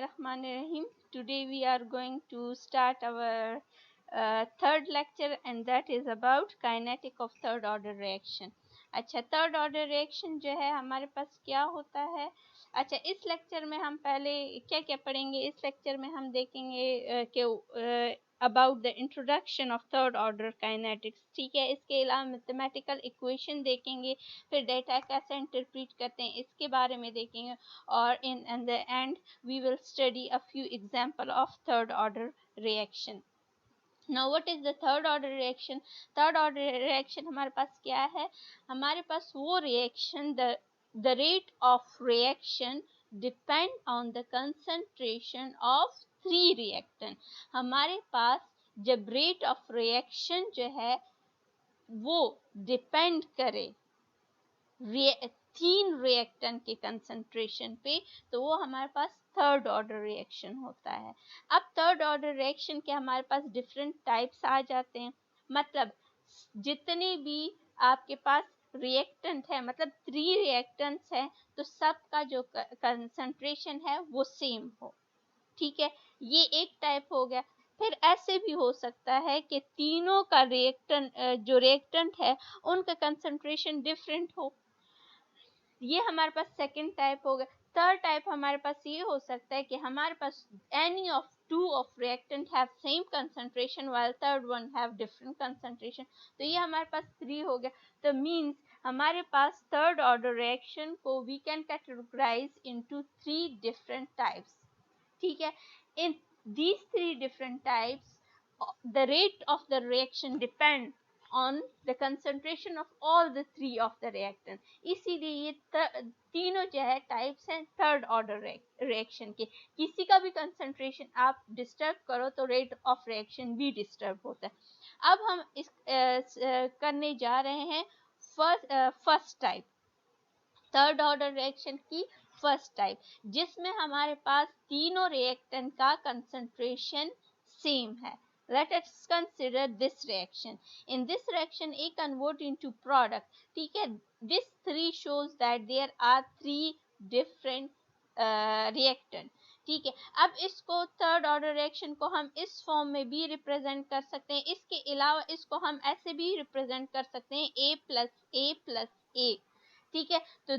Rahim. Today we are going to start our third lecture and that is about kinetic of third order reaction. अच्छा, third order reaction जो है हमारे पास क्या होता है। अच्छा, इस लेक्चर में हम पहले क्या क्या पढ़ेंगे। इस लेक्चर में हम देखेंगे कि about the introduction of third order kinetics, ठीक है। इसके अलावा मैथमेटिकल इक्वेशन देखेंगे, फिर डेटा कैसे इंटरप्रेट करते हैं इसके बारे में देखेंगे, और in the end we will study a few example of third order reaction. Now what is the third order reaction? Third order reaction हमारे पास क्या है। हमारे पास वो reaction, the rate of reaction depend on the concentration of three reactant. हमारे पास जब rate of reaction जो है वो depend करे तीन रिएक्टेंट के कंसंट्रेशन पे, तो वो हमारे पास थर्ड ऑर्डर रिएक्शन होता है। अब थर्ड ऑर्डर रिएक्शन के हमारे पास डिफरेंट टाइप्स आ जाते हैं। मतलब जितने भी आपके पास रिएक्टेंट है, मतलब थ्री रिएक्टेंट्स हैं, तो सबका जो कंसंट्रेशन है वो सेम हो, ठीक है। ये एक टाइप हो गया। फिर ऐसे भी हो सकता है कि तीनों का जो रिएक्टेंट है उनका कंसंट्रेशन डिफरेंट हो, ये हमारे पास सेकंड टाइप हो गया। थर्ड टाइप हमारे पास ये हो सकता है कि हमारे पास any of two of reactant have same concentration while third one have different concentration, तो ये हमारे पास थ्री हो गया। तो मींस हमारे पास थर्ड ऑर्डर रिएक्शन को we can categorize into three different types, ठीक है। इन these three different types, the rate of the reaction depend on the concentration of all the three of the reactant. इसीलिए ये तीनों जो है टाइप्स हैं third order reaction के। किसी का भी कंसंट्रेशन आप डिस्टर्ब करो तो रेट ऑफ रिएक्शन भी डिस्टर्ब होता है। अब हम इस करने जा रहे हैं first type, third order reaction की फर्स्ट टाइप, जिसमें हमारे पास तीनों रिएक्टेंट का कंसंट्रेशन सेम है। Let us consider this reaction. In this reaction, A convert into product. ठीक है, this three shows that there are three different reactant. ठीक है, अब इसको थर्ड ऑर्डर रिएक्शन को हम इस फॉर्म में भी रिप्रेजेंट कर सकते हैं। इसके अलावा इसको हम ऐसे भी रिप्रेजेंट कर सकते हैं A plus A plus A, ठीक है। तो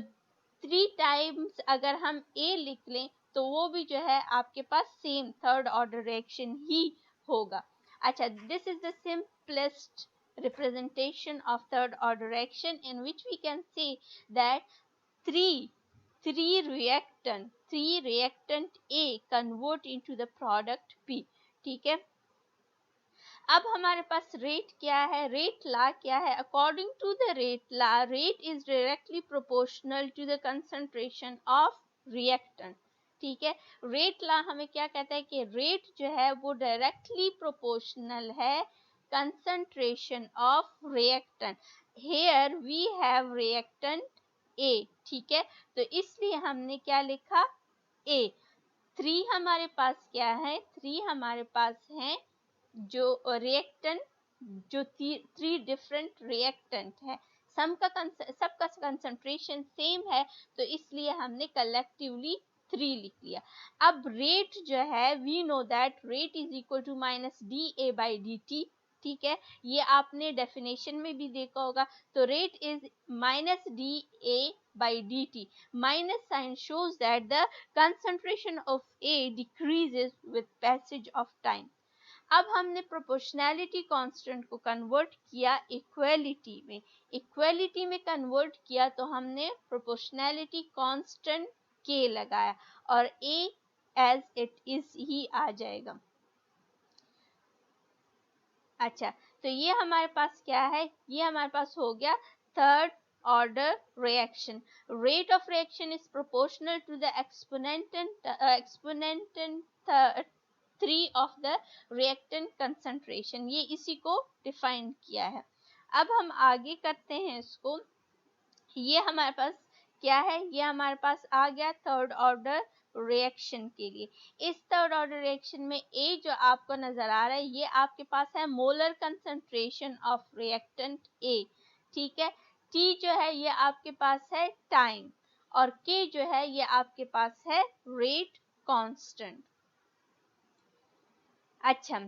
थ्री टाइम्स अगर हम A लिख लें तो वो भी जो है आपके पास सेम थर्ड ऑर्डर रिएक्शन ही होगा। अच्छा, this is the simplest representation of third order reaction in which we can say that three reactant A convert into the product B, ठीक है। अब हमारे पास रेट क्या है, रेट ला क्या है। According to the rate law, rate is directly proportional to the concentration of reactant, ठीक है। रेट ला हमें क्या कहता है कि रेट जो है वो डायरेक्टली प्रोपोर्शनल है concentration of reactant. Here we have reactant A, ठीक है, तो इसलिए हमने क्या लिखा ए। थ्री हमारे पास क्या है, थ्री हमारे पास है जो रिएक्टेंट, जो थ्री डिफरेंट रिएक्टेंट है, सबका कंसंट्रेशन सेम है, तो इसलिए हमने कलेक्टिवली थ्री लिख लिया। अब रेट जो है we know that rate is equal to minus d A by d t, ठीक है, ये आपने डेफिनेशन में भी देखा होगा। तो rate is minus d A by d t, minus sign shows that the concentration of A decreases with passage of time. अब हमने प्रोपोर्शनैलिटी कांस्टेंट को कन्वर्ट किया इक्वालिटी में, इक्वालिटी में कन्वर्ट किया तो हमने प्रोपोर्शनैलिटी कांस्टेंट के लगाया और A एज इट इज ही आ जाएगा। अच्छा, तो ये हमारे पास क्या है, ये हमारे पास हो गया third order reaction. Rate of reaction is proportional to the exponent 3 of the reactant concentration. ये इसी को डिफाइन किया है। अब हम आगे करते हैं इसको। ये हमारे पास क्या है, ये हमारे पास आ गया थर्ड ऑर्डर रिएक्शन के लिए। इस थर्ड ऑर्डर रिएक्शन में ए जो आपको नजर आ रहा है ये आपके पास है molar concentration of reactant A, ठीक है। टी जो है ये आपके पास है टाइम, और के जो है ये आपके पास है रेट कांस्टेंट। अच्छा,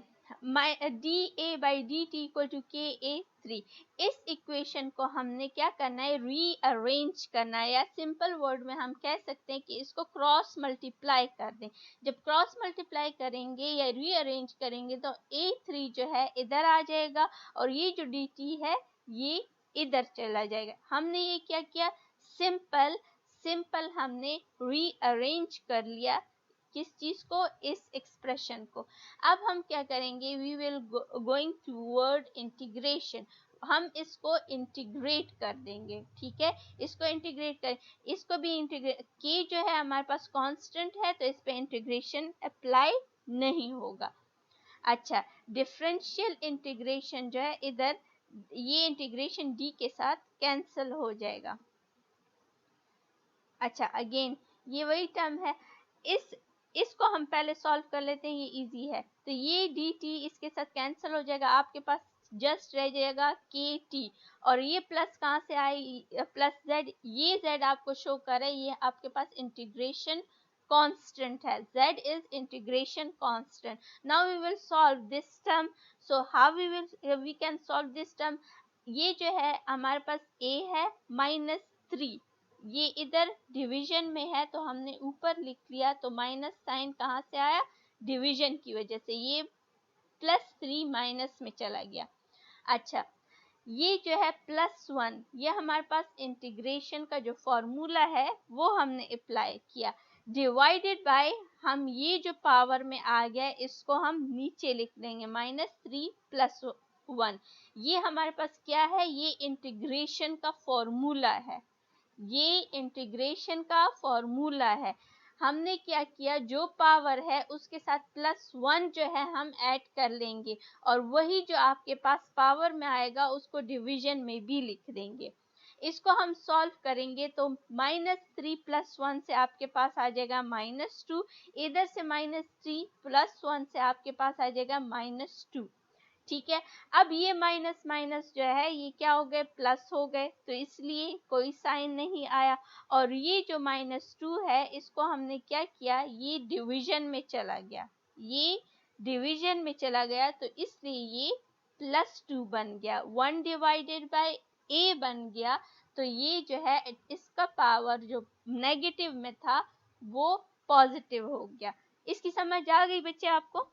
dA/dt = KA3। इस इक्वेशन को हमने क्या करना है, रीअरेंज करना है, या सिंपल वर्ड में हम कह सकते हैं कि इसको क्रॉस मल्टीप्लाई कर दें। जब क्रॉस मल्टीप्लाई करेंगे या रीअरेंज करेंगे तो A3 जो है इधर आ जाएगा और ये जो dt है ये इधर चला जाएगा। हमने ये क्या किया, सिंपल हमने रीअरेंज कर लिया किस चीज को, इस एक्सप्रेशन को। अब हम क्या करेंगे, we will going toward integration. हम इसको इंटीग्रेट कर देंगे, ठीक है, इसको इंटीग्रेट कर, इसको भी इंटीग्रेट, के जो है हमारे पास कांस्टेंट है तो इस पे इंटीग्रेशन अप्लाई नहीं होगा। अच्छा, डिफरेंशियल इंटीग्रेशन जो है इधर, ये इंटीग्रेशन डी के साथ कैंसिल हो जाएगा। अच्छा, अगेन ये वही टर्म है, इसको हम पहले सॉल्व कर लेते हैं, ये इजी है। तो ये dt इसके साथ कैंसिल हो जाएगा, आपके पास जस्ट रह जाएगा kt। और ये प्लस कहाँ से आई, प्लस z, ये z आपको शो कर रहा है, ये आपके पास इंटीग्रेशन कांस्टेंट है, z is integration constant. Now we will solve this term. So how we can solve this term. ये जो है हमारे पास a है -3, ये इधर डिवीजन में है तो हमने ऊपर लिख लिया, तो माइनस साइन कहाँ से आया, डिवीजन की वजह से, ये +3 माइनस में चला गया। अच्छा, ये जो है +1, ये हमारे पास इंटीग्रेशन का जो फॉर्मूला है वो हमने अप्लाई किया, डिवाइडेड बाय, हम ये जो पावर में आ गया इसको हम नीचे लिख देंगे, -3 + 1। ये हमारे पास क्या है, ये इंटीग्रेशन का फॉर्मूला है, ये इंटीग्रेशन का फॉर्मूला है। हमने क्या किया, जो पावर है उसके साथ +1 जो है हम ऐड कर लेंगे, और वही जो आपके पास पावर में आएगा उसको डिवीजन में भी लिख देंगे। इसको हम सॉल्व करेंगे तो -3 + 1 से आपके पास आ जाएगा -2, इधर से -3 + 1 से आपके पास आ जाएगा -2, ठीक है। अब ये माइनस माइनस जो है ये क्या हो गए, प्लस हो गए, तो इसलिए कोई साइन नहीं आया। और ये जो -2 है इसको हमने क्या किया, ये डिवीजन में चला गया, ये डिवीजन में चला गया, तो इसलिए ये +2 बन गया, 1 डिवाइडेड बाय a बन गया। तो ये जो है इसका पावर जो नेगेटिव में था वो पॉजिटिव हो गया। इसकी समझ आ गई बच्चे आपको?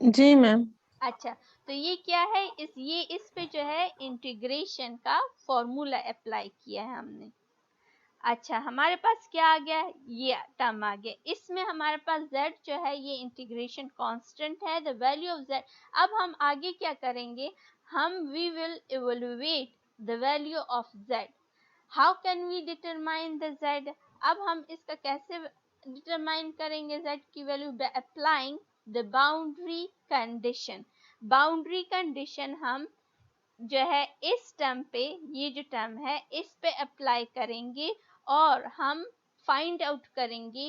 जी मैम। अच्छा, तो ये क्या है, इस पे जो है इंटीग्रेशन का फॉर्मूला अप्लाई किया है हमने। अच्छा, हमारे पास क्या आ गया, ये टर्म आ गया, इसमें हमारे पास z जो है ये इंटीग्रेशन कांस्टेंट है, द वैल्यू ऑफ z। अब हम आगे क्या करेंगे, we will evaluate the value of z। How can we determine the z। अब हम इसका कैसे डिटरमाइन करेंगे z की value, by applying the boundary condition. Boundary condition हम जो है इस टर्म पे, ये जो टर्म है इस पे अप्लाई करेंगे और हम फाइंड आउट करेंगे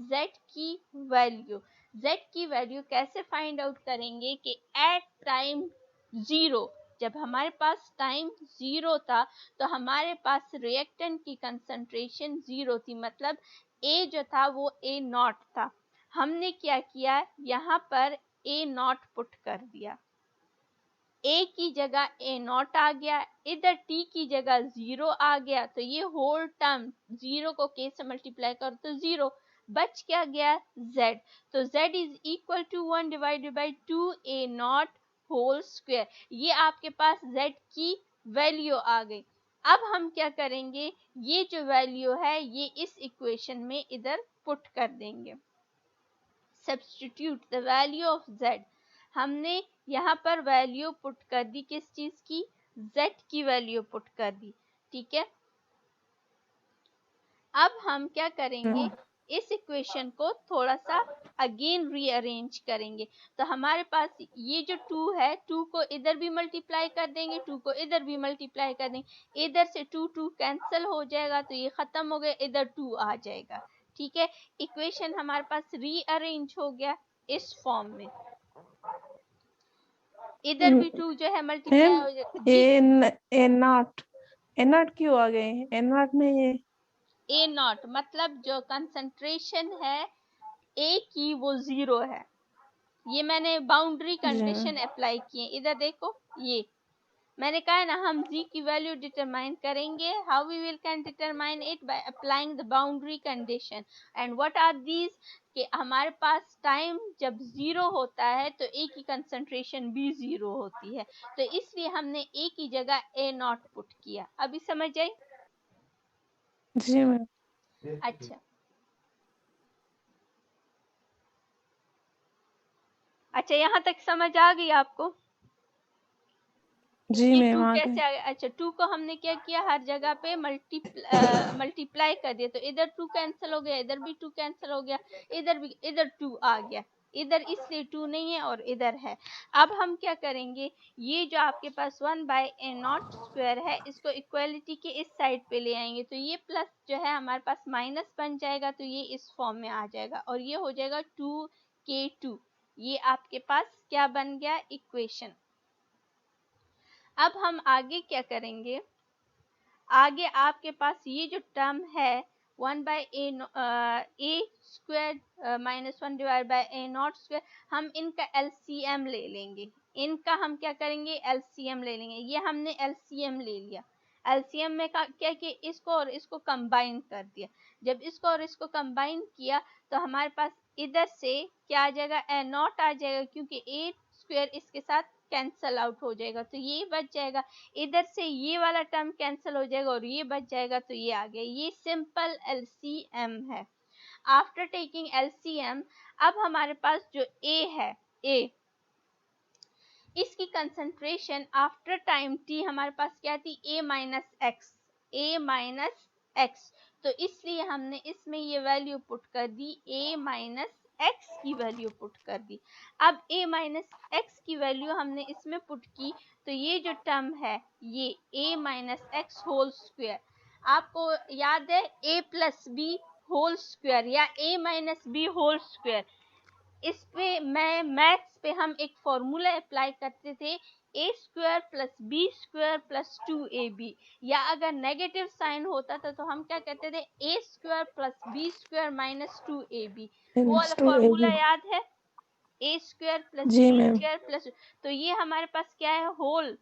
z की वैल्यू। z की वैल्यू कैसे फाइंड आउट करेंगे कि एट टाइम 0, जब हमारे पास टाइम 0 था तो हमारे पास रिएक्टेंट की कंसंट्रेशन 0 थी, मतलब a जो था वो A0 था। हमने क्या किया, यहाँ पर A0 पुट कर दिया, a की जगह A0 आ गया, इधर t की जगह 0 आ गया, तो ये होल टर्म 0 को k से मल्टीप्लाई करो तो 0, बच क्या गया z। तो z is equal to 1 divided by 2A0 whole square. ये आपके पास z की वैल्यू आ गई। अब हम क्या करेंगे, ये जो वैल्यू है ये इस इक्वेशन में इधर पुट कर देंगे, substitute the value of z। हमने यहाँ पर वैल्यू पुट कर दी, किस चीज की, z की वैल्यू पुट कर दी, ठीक है। अब हम क्या करेंगे, इस इक्वेशन को थोड़ा सा अगेन रीअरेंज करेंगे। तो हमारे पास ये जो 2 है, 2 को इधर भी मल्टीप्लाई कर देंगे, 2 को इधर भी मल्टीप्लाई कर देंगे, इधर से 2 2 कैंसिल हो जाएगा, तो ये खत्म हो गया, इधर 2 आ जाएगा, ठीक है। इक्वेशन हमारे पास रीअरेंज हो गया इस फॉर्म में, इधर भी 2 जो है मल्टीप्लाई हो जाएगा जी। ए नॉट क्यों आ गए, ए नॉट में ये ए नॉट मतलब जो कंसंट्रेशन है ए की वो 0 है। ये मैंने बाउंड्री जी कंडीशन मैम। अप्लाई किए। इधर देखो, ये मैंने कहा है ना, हम z की वैल्यू डिटरमाइन करेंगे। How we will can determine it by applying the boundary condition. And what are these, कि हमारे पास टाइम जब 0 होता है तो ए की कंसंट्रेशन भी 0 होती है, तो इसलिए हमने ए की जगह ए नॉट पुट किया। अभी समझ आई? जी मैम। अच्छा अच्छा, यहाँ तक समझ आ गई आपको? जी ये मैम टू आ कैसे गए। आ गया? अच्छा, टू को हमने क्या किया, हर जगह पे मल्टीप्लाई कर दिया, तो इधर टू कैंसिल हो गया, इधर भी टू कैंसिल हो गया, इधर भी, इधर टू आ गया, इधर इसलिए टू नहीं है और इधर है। अब हम क्या करेंगे, ये जो आपके पास 1/a0² है, इसको इक्वलिटी के इस साइड पे ले आएंगे, तो ये प्लस जो है हमारे पास माइनस बन जाएगा, तो ये इस फॉर्म में आ जाएगा और ये हो जाएगा 2k2। ये आपके पास क्या बन गया, इक्वेशन। अब हम आगे क्या करेंगे, आगे आपके पास ये जो टर्म है 1/a² माइनस 1/a0², हम इनका एलसीएम ले लेंगे। इनका हम क्या करेंगे, एलसीएम ले लेंगे। ये हमने एलसीएम ले लिया। एलसीएम में क्या कि इसको और इसको कंबाइन कर दिया। जब इसको और इसको कंबाइन किया तो हमारे पास इधर से क्या आ जाएगा, a0 आ जाएगा, क्योंकि a² इसके साथ कैंसल आउट हो जाएगा, तो ये बच जाएगा। इधर से ये वाला टर्म कैंसिल हो जाएगा और ये बच जाएगा, तो ये आ गया। ये सिंपल एलसीएम है। आफ्टर टेकिंग एलसीएम, अब हमारे पास जो ए है, ए, इसकी कंसंट्रेशन आफ्टर टाइम टी हमारे पास क्या थी, a minus x, a minus x, तो इसलिए हमने इसमें ये वैल्यू पुट कर दी, a माइनस एक्स की वैल्यू पुट कर दी। अब a माइनस एक्स की वैल्यू हमने इसमें पुट की, तो ये जो टर्म है ये a minus x whole square, आपको याद है a plus b whole square या a minus b whole square, इस पे मैं मैथ्स पे हम एक फॉर्मूला अप्लाई करते थे, a² plus b² plus 2ab, या अगर नेगेटिव साइन होता था तो हम क्या कहते थे, a² plus b² minus 2ab। वो वाला minus two a formula B. याद है, a² प्लस जी मैम। b² प्लस, तो ये हमारे पास क्या है, होल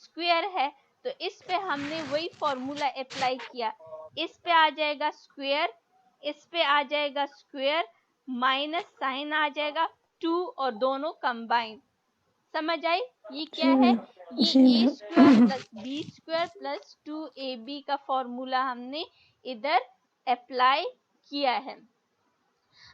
स्क्वायर है, तो इस पे हमने वही फॉर्मूला अप्लाई किया। इस पे आ जाएगा स्क्वायर, इस पे आ जाएगा स्क्वायर, माइनस साइन आ जाएगा 2 और दोनों कंबाइन। समझ आई? ये क्या जी है, मैम। ये जी a² ma'am. Plus b² plus 2ab का फॉर्मूला हमने इधर अप्लाई किया है।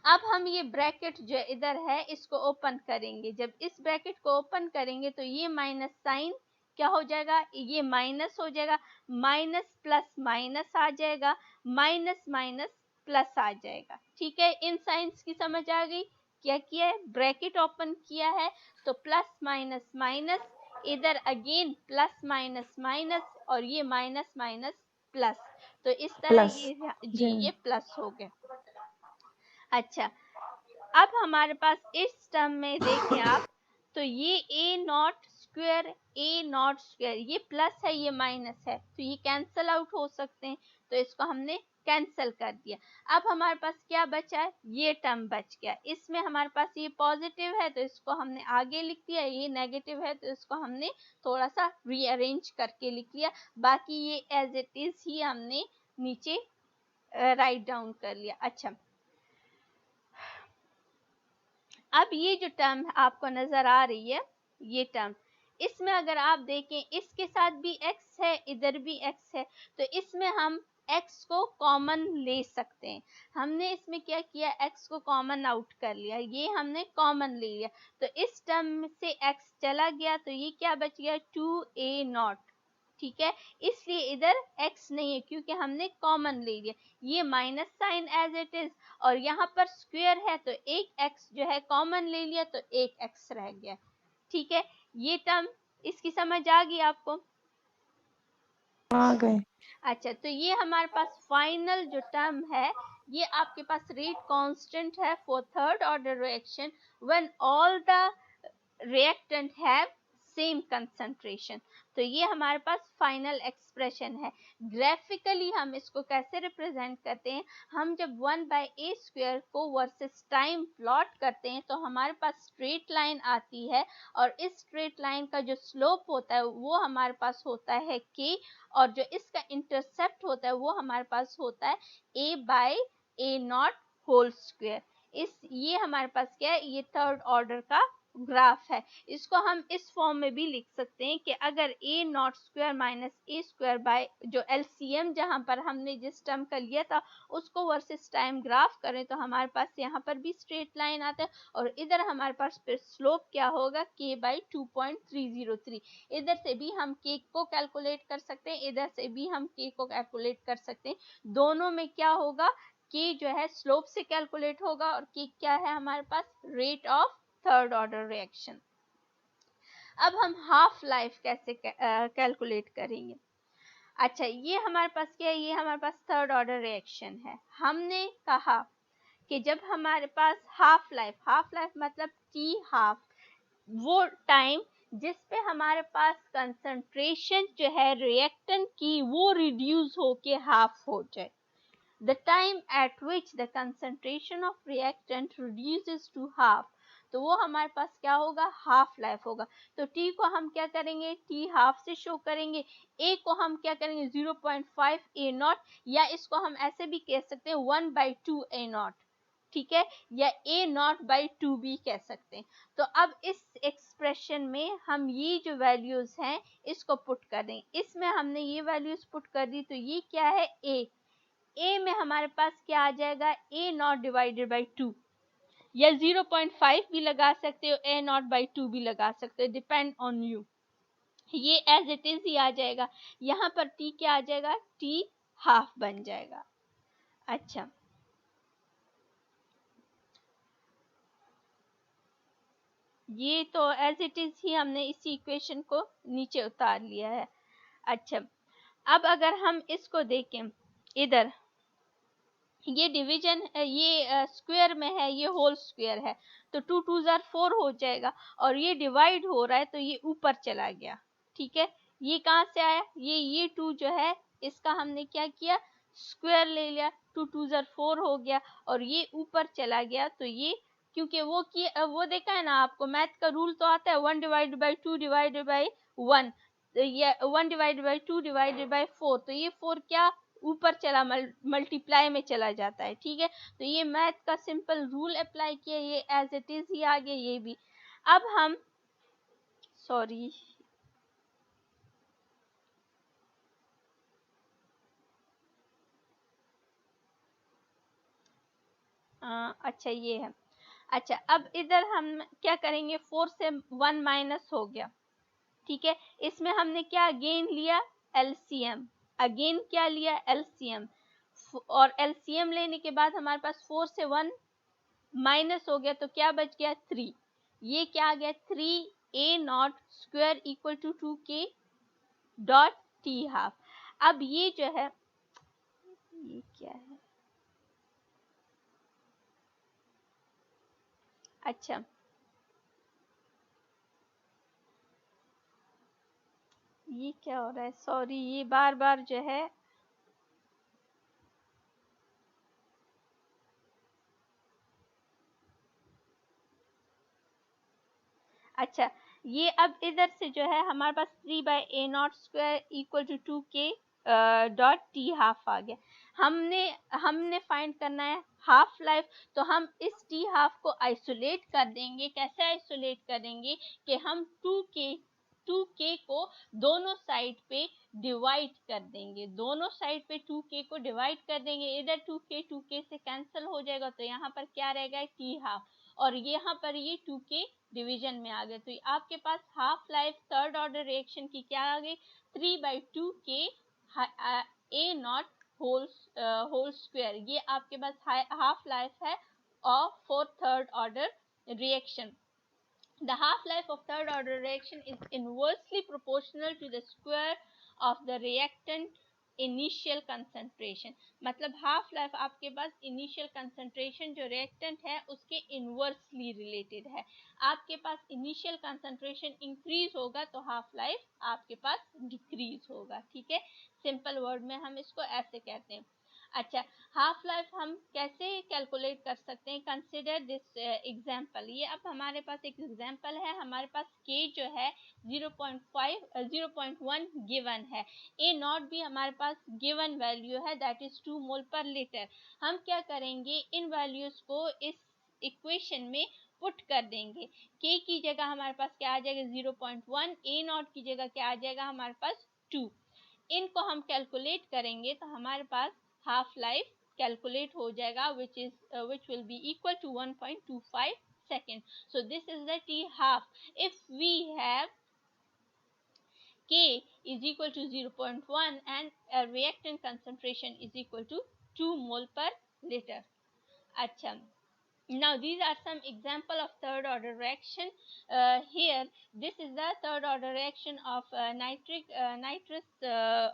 अब हम ये ब्रैकेट जो इधर है इसको ओपन करेंगे। जब इस ब्रैकेट को ओपन करेंगे तो ये माइनस साइन क्या हो जाएगा, ये माइनस हो जाएगा, माइनस प्लस माइनस आ जाएगा, माइनस माइनस प्लस आ जाएगा। ठीक है, इन साइंस की समझ आ गई? क्या किया है, ब्रैकेट ओपन किया है तो प्लस माइनस माइनस, इधर अगेन प्लस माइनस माइनस, और ये माइनस माइनस प्लस, तो इस तरह प्लस। ये जी, जी ये मैम। प्लस हो गया। अच्छा, अब हमारे पास इस टर्म में देखें आप, तो ये a0² ये प्लस है, ये माइनस है, तो ये कैंसल आउट हो सकते हैं, तो इसको हमने कैंसल कर दिया। अब हमारे पास क्या बचा है, ये टर्म बच गया। इसमें हमारे पास ये पॉजिटिव है तो इसको हमने आगे लिख दिया, ये नेगेटिव है तो इसको हमने थोड़ा सा रीअरेंज करके लिख लिया, बाकी ये एज इट इज ही हमने नीचे राइट डाउन कर लिया। अच्छा, अब ये जो टर्म आपको नजर आ रही है, ये टर्म, इसमें अगर आप देखें इसके साथ भी x है, इधर भी x है, तो इसमें हम x को कॉमन ले सकते हैं। हमने इसमें क्या किया, x को कॉमन आउट कर लिया, ये हमने कॉमन ले लिया, तो इस टर्म से x चला गया, तो ये क्या बच गया, 2a0। ठीक है, इसलिए इधर x नहीं है क्योंकि हमने कॉमन ले लिया, ये minus sign as it is, और यहाँ पर स्क्वायर है तो एक x जो है कॉमन ले लिया, तो एक x रह गया। ठीक है, ये टर्म इसकी समझ आ गई आपको? आ गए। अच्छा, तो ये हमारे पास फाइनल जो टर्म है, ये आपके पास रेट कांस्टेंट है for third order reaction when all the reactant have same concentration. तो ये हमारे पास फाइनल एक्सप्रेशन है। ग्राफिकली हम इसको कैसे रिप्रेजेंट करते हैं, हम जब 1/a² को वर्सेस टाइम प्लॉट करते हैं तो हमारे पास स्ट्रेट लाइन आती है, और इस स्ट्रेट लाइन का जो स्लोप होता है वो हमारे पास होता है k, और जो इसका इंटरसेप्ट होता है वो हमारे पास होता है a/a0 होल स्क्वायर। ये हमारे पास क्या है, ये थर्ड ऑर्डर का ग्राफ है। इसको हम इस फॉर्म में भी लिख सकते हैं कि अगर a0² माइनस a² बाय जो LCM जहां पर हमने जिस टर्म का लिया था उसको वर्सेस टाइम ग्राफ करें तो हमारे पास यहाँ पर भी स्ट्रेट लाइन आता है, और इधर हमारे पास फिर स्लोप क्या होगा, k/2.303। इधर से भी हम k को कैलकुलेट कर सकते हैं, इधर से भी हम k को कैलकुलेट कर सकते हैं। दोनों में क्या होगा, k जो है स्लोप से कैलकुलेट होगा, और k क्या है हमारे पास, rate of third order reaction. अब हम हाफ लाइफ कैसे कैलकुलेट करेंगे। अच्छा, ये हमारे पास क्या है, ये हमारे पास थर्ड ऑर्डर रिएक्शन है। हमने कहा कि जब हमारे पास हाफ लाइफ मतलब टी हाफ, वो टाइम जिस पे हमारे पास कंसंट्रेशन जो है रिएक्टेंट की वो रिड्यूस होके हाफ हो जाए। The time at which the concentration of reactant reduces to half, तो वो हमारे पास क्या होगा, हाफ लाइफ होगा। तो t को हम क्या करेंगे, t हाफ से शो करेंगे, a को हम क्या करेंगे 0.5 a0, या इसको हम ऐसे भी कह सकते हैं 1/2 a0, ठीक है, या a0/2 भी कह सकते हैं। तो अब इस एक्सप्रेशन में हम ये जो वैल्यूज हैं इसको पुट कर दें। इसमें हमने ये वैल्यूज पुट कर दी, तो ये क्या है a में हमारे पास क्या आ जाएगा, a0 डिवाइडेड बाई 2, या 0.5 भी लगा सकते हो, a0/2 भी लगा सकते हो, डिपेंड ऑन यू। ये एज इट इज ही आ जाएगा। यहाँ पर t क्या आ जाएगा, t हाफ बन जाएगा। अच्छा, ये तो एज इट इज ही हमने इसी इक्वेशन को नीचे उतार लिया है। अच्छा, अब अगर हम इसको देखें, इधर ये डिवीजन, ये स्क्वायर में है, ये होल स्क्वायर है, तो 2 2 4 हो जाएगा, और ये डिवाइड हो रहा है तो ये ऊपर चला गया, ठीक है। ये कहाँ से आया, ये 2 जो है इसका हमने क्या किया, स्क्वायर ले लिया, 2 2 4 हो गया, और ये ऊपर चला गया, तो ये क्योंकि वो देखा है ना, आपको मैथ का रूल तो आता है, 1 डिवाइडेड बाई 2 डिवाइडेड बाई 1, तो ये 1 डिवाइडेड बाई 2 डिवाइडेड बाई 4, तो ये 4 क्या ऊपर चला, मल्टीप्लाई में चला जाता है, ठीक है। तो ये मैथ का सिंपल रूल अप्लाई किया, ये एज इट इज ही आ गया, ये भी। अब हम सॉरी, अच्छा ये है। अच्छा, अब इधर हम क्या करेंगे, 4 से 1 माइनस हो गया, ठीक है। इसमें हमने क्या अगेन लिया, एलसीएम, अगेन क्या लिया, एलसीएम, और एलसीएम लेने के बाद हमारे पास 4 से 1 माइनस हो गया, तो क्या बच गया, 3। ये क्या आ गया, 3a0² equal to 2k dot t half. अब ये जो है, ये क्या है, अच्छा ये क्या हो रहा है, सॉरी, ये बार बार जो है, अच्छा ये अब इधर से जो है हमारे पास 3/a0² equal to 2k dot t half आ गया। हमने फाइंड करना है हाफ लाइफ, तो हम इस टी हाफ को आइसोलेट कर देंगे। कैसे आइसोलेट करेंगे कि हम 2k को दोनों साइड पे डिवाइड कर देंगे, दोनों साइड पे 2k को डिवाइड कर देंगे। इधर 2k से कैंसिल हो जाएगा, तो यहाँ पर क्या रहेगा, टी हाफ, और यहाँ पर ये 2k डिवीजन में आ गए, तो आपके पास half life third order reaction की क्या आ गई, 3/2k a0 होल स्क्वायर। ये आपके पास हाफ लाइफ है of for third order reaction. The half-life of third order reaction is inversely proportional to the square of the reactant initial concentration, मतलब half life आपके पास initial concentration जो reactant है उसके inversely related है। आपके पास initial concentration increase होगा तो half life आपके पास डिक्रीज होगा। ठीक है, सिंपल वर्ड में हम इसको ऐसे कहते हैं। अच्छा, हाफ लाइफ हम कैसे कैलकुलेट कर सकते हैं? Consider this example. ये अब हमारे पास एक एग्जांपल है, हमारे पास k जो है 0.1 गिवन है, ए नॉट भी हमारे पास गिवन वैल्यू है, दैट इज 2 मोल पर लीटर। हम क्या करेंगे, इन वैल्यूज को इस इक्वेशन में पुट कर देंगे। k की जगह हमारे पास क्या आ जाएगा 0.1, ए नॉट की जगह क्या आ जाएगा हमारे पास 2। इनको हम कैलकुलेट करेंगे तो हमारे पास हाफ लाइफ कैलकुलेट हो जाएगा which will be equal to 1.25 seconds. So this is the T half. If we have K is equal to 0.1 and a reactant concentration is equal to 2 mole per liter. अच्छा, now these are some example of third order reaction. Here this is the third order reaction of nitrous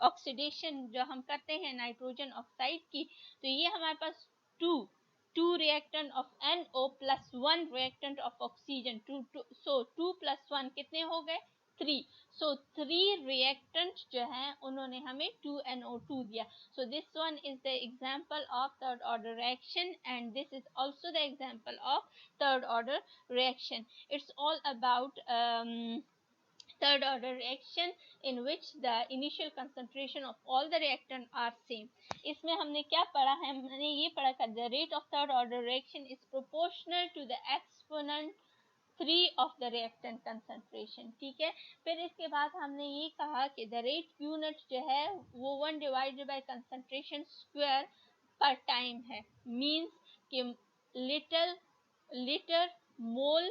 oxidation जो हम करते हैं nitrogen oxide की। तो ये हमारे पास to reactant of NO plus 1 reactant of oxygen, so 2 plus 1 कितने हो गए 3। so 3 reactant जो हैं उन्होंने हमें 2NO2 दिया। so this one is the example of third order reaction and this is also the example of third order reaction. It's all about third order reaction in which the initial concentration of all the reactant are same. इसमें हमने क्या पढ़ा है, हमने ये पढ़ा था the rate of third order reaction is proportional to the exponent 3 of the reactant concentration। ठीक है, फिर इसके बाद हमने ये कहा कि the rate unit जो है वो 1 divided by concentration square per time है, means कि liter mole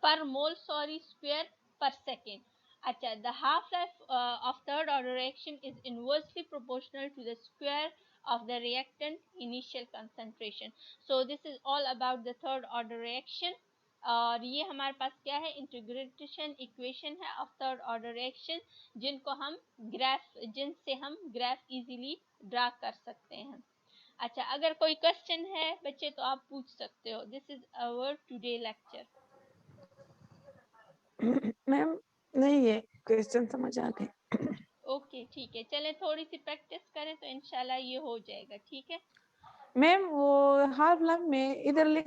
per mole square per second। अच्छा, the half life of third order reaction is inversely proportional to the square of the reactant initial concentration। so this is all about the third order reaction। और ये हमारे पास क्या है, integration equation है of third order reaction, जिनसे हम graph easily draw कर सकते हैं। अच्छा, अगर कोई क्वेश्चन है बच्चे तो आप पूछ सकते हो। This is our today lecture. Ma'am नहीं, ये क्वेश्चन समझ आ गए। ओके ठीक है, चले थोड़ी सी प्रैक्टिस करें तो इंशाल्लाह ये हो जाएगा। ठीक है मैम वो हाफ लाइफ में इधर लिख